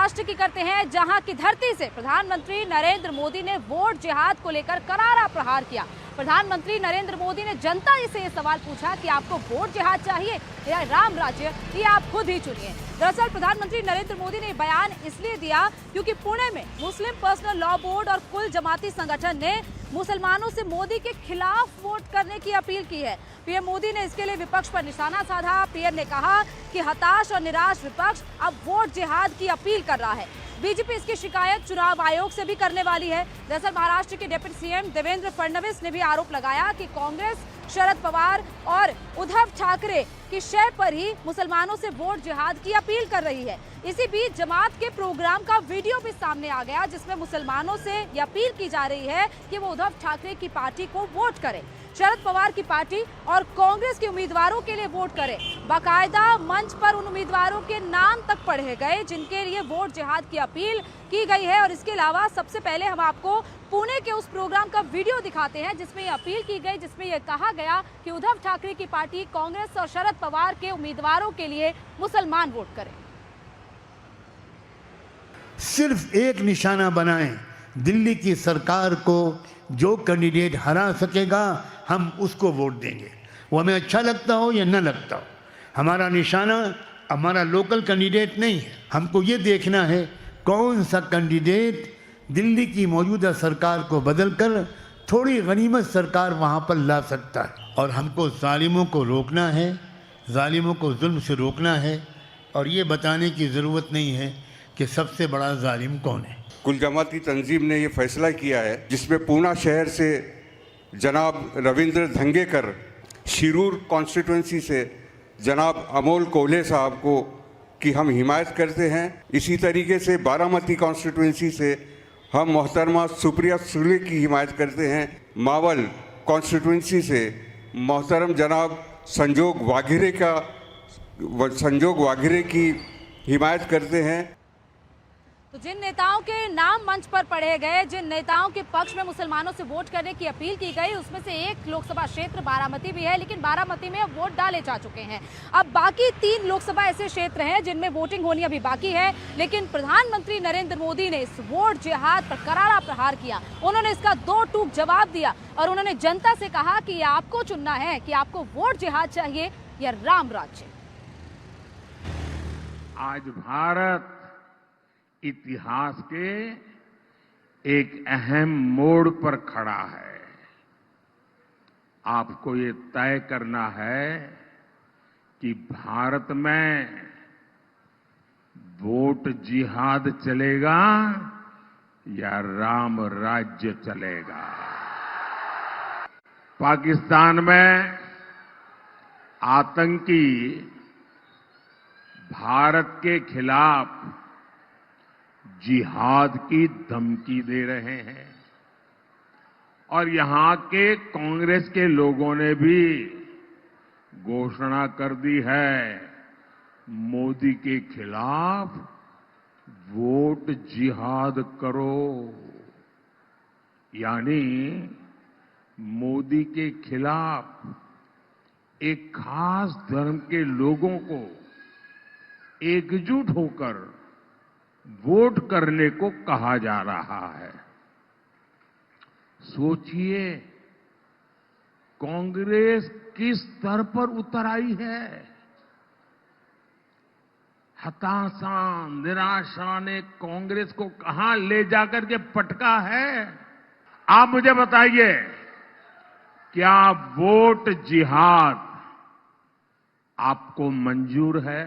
महाराष्ट्र की करते हैं, जहां की धरती से प्रधानमंत्री नरेंद्र मोदी ने वोट जिहाद को लेकर करारा प्रहार किया। प्रधानमंत्री नरेंद्र मोदी ने जनता से ये सवाल पूछा कि आपको वोट जिहाद चाहिए या राम राज्य, ये आप खुद ही चुनिए। दरअसल प्रधानमंत्री नरेंद्र मोदी ने बयान इसलिए दिया क्योंकि पुणे में मुस्लिम पर्सनल लॉ बोर्ड और कुल जमाती संगठन ने मुसलमानों से मोदी के खिलाफ वोट करने की अपील की है। पीएम मोदी ने इसके लिए विपक्ष पर निशाना साधा। पीएम ने कहा कि हताश और निराश विपक्ष अब वोट जिहाद की अपील कर रहा है। बीजेपी इसकी शिकायत चुनाव आयोग से भी करने वाली है। दरअसल महाराष्ट्र के डिप्टी सीएम देवेंद्र फडणवीस ने भी आरोप लगाया कि कांग्रेस शरद पवार और उद्धव ठाकरे की शय पर ही मुसलमानों से वोट जिहाद की अपील कर रही है। इसी बीच जमात के प्रोग्राम का वीडियो भी सामने आ गया, जिसमें मुसलमानों से यह अपील की जा रही है कि वो उद्धव ठाकरे की पार्टी को वोट करें, शरद पवार की पार्टी और कांग्रेस के उम्मीदवारों के लिए वोट करें। बाकायदा मंच पर उन उम्मीदवारों के नाम तक पढ़े गए जिनके लिए वोट जिहाद की अपील की गई है। और इसके अलावा सबसे पहले हम आपको पुणे के उस प्रोग्राम का वीडियो दिखाते हैं जिसमें ये अपील की गई, जिसमें यह कहा गया कि उद्धव ठाकरे की पार्टी कांग्रेस और शरद पवार के उम्मीदवारों के लिए मुसलमान वोट करें। सिर्फ एक निशाना बनाएं, दिल्ली की सरकार को जो कैंडिडेट हरा सकेगा हम उसको वोट देंगे, वो हमें अच्छा लगता हो या न लगता हो। हमारा निशाना हमारा लोकल कैंडिडेट नहीं है। हमको ये देखना है कौन सा कैंडिडेट दिल्ली की मौजूदा सरकार को बदलकर थोड़ी गनीमत सरकार वहाँ पर ला सकता है। और हमको जालिमों को रोकना है, जालिमों को जुल्म से रोकना है। और ये बताने की ज़रूरत नहीं है कि सबसे बड़ा जालिम कौन है। कुल जमाती तंजीम ने ये फैसला किया है जिसमें पूना शहर से जनाब रविंद्र धंगेकर, शिरूर कॉन्स्टिट्यूंसी से जनाब अमोल कोल्हे साहब को कि हम हिमायत करते हैं। इसी तरीके से बारामती कॉन्स्टिट्यूंसी से हम मोहतरमा सुप्रिया सुले की हिमायत करते हैं। मावल कॉन्स्टिट्यूंसी से मोहतरम जनाब संजोग वाघेरे की हिमायत करते हैं। तो जिन नेताओं के नाम मंच पर पढ़े गए, जिन नेताओं के पक्ष में मुसलमानों से वोट करने की अपील की गई, उसमें से एक लोकसभा क्षेत्र बारामती भी है, लेकिन बारामती में अब वोट डाले जा चुके हैं। अब बाकी 3 लोकसभा ऐसे क्षेत्र हैं जिनमें वोटिंग होनी अभी बाकी है। लेकिन प्रधानमंत्री नरेंद्र मोदी ने इस वोट जिहाद पर करारा प्रहार किया। उन्होंने इसका 2 टूक जवाब दिया और उन्होंने जनता से कहा कि आपको चुनना है कि आपको वोट जिहाद चाहिए या राम राज्य। आज भारत इतिहास के एक अहम मोड़ पर खड़ा है। आपको ये तय करना है कि भारत में वोट जिहाद चलेगा या राम राज्य चलेगा। पाकिस्तान में आतंकी भारत के खिलाफ जिहाद की धमकी दे रहे हैं और यहां के कांग्रेस के लोगों ने भी घोषणा कर दी है मोदी के खिलाफ वोट जिहाद करो। यानी मोदी के खिलाफ एक खास धर्म के लोगों को एकजुट होकर वोट करने को कहा जा रहा है। सोचिए कांग्रेस किस स्तर पर उतर आई है। हताशा, निराशा ने कांग्रेस को कहां ले जाकर के पटका है। आप मुझे बताइए, क्या वोट जिहाद आपको मंजूर है?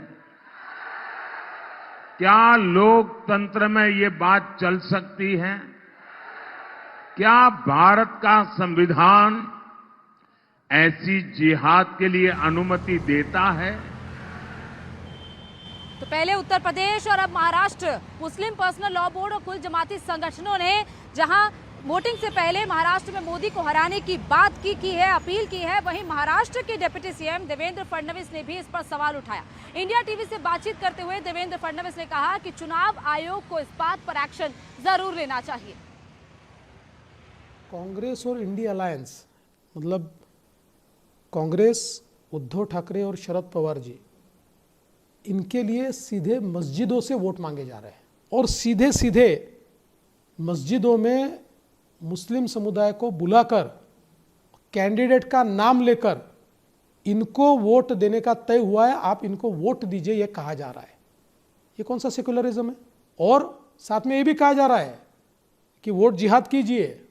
क्या लोकतंत्र में ये बात चल सकती है? क्या भारत का संविधान ऐसी जिहाद के लिए अनुमति देता है? तो पहले उत्तर प्रदेश और अब महाराष्ट्र, मुस्लिम पर्सनल लॉ बोर्ड और कुल जमाती संगठनों ने जहां वोटिंग से पहले महाराष्ट्र में मोदी को हराने की बात की है, अपील की है, वहीं महाराष्ट्र के डिप्टी सीएम देवेंद्र फडणवीस ने भी इस पर सवाल उठाया। इंडिया टीवी से बातचीत करते हुए देवेंद्र फडणवीस ने कहा कि चुनाव आयोग को इस बात पर एक्शन जरूर लेना चाहिए। कांग्रेस और इंडिया अलायंस, मतलब कांग्रेस, उद्धव ठाकरे और शरद पवार जी, इनके लिए सीधे मस्जिदों से वोट मांगे जा रहे हैं। और सीधे सीधे मस्जिदों में मुस्लिम समुदाय को बुलाकर कैंडिडेट का नाम लेकर इनको वोट देने का तय हुआ है, आप इनको वोट दीजिए, यह कहा जा रहा है। ये कौन सा सेकुलरिज्म है? और साथ में ये भी कहा जा रहा है कि वोट जिहाद कीजिए।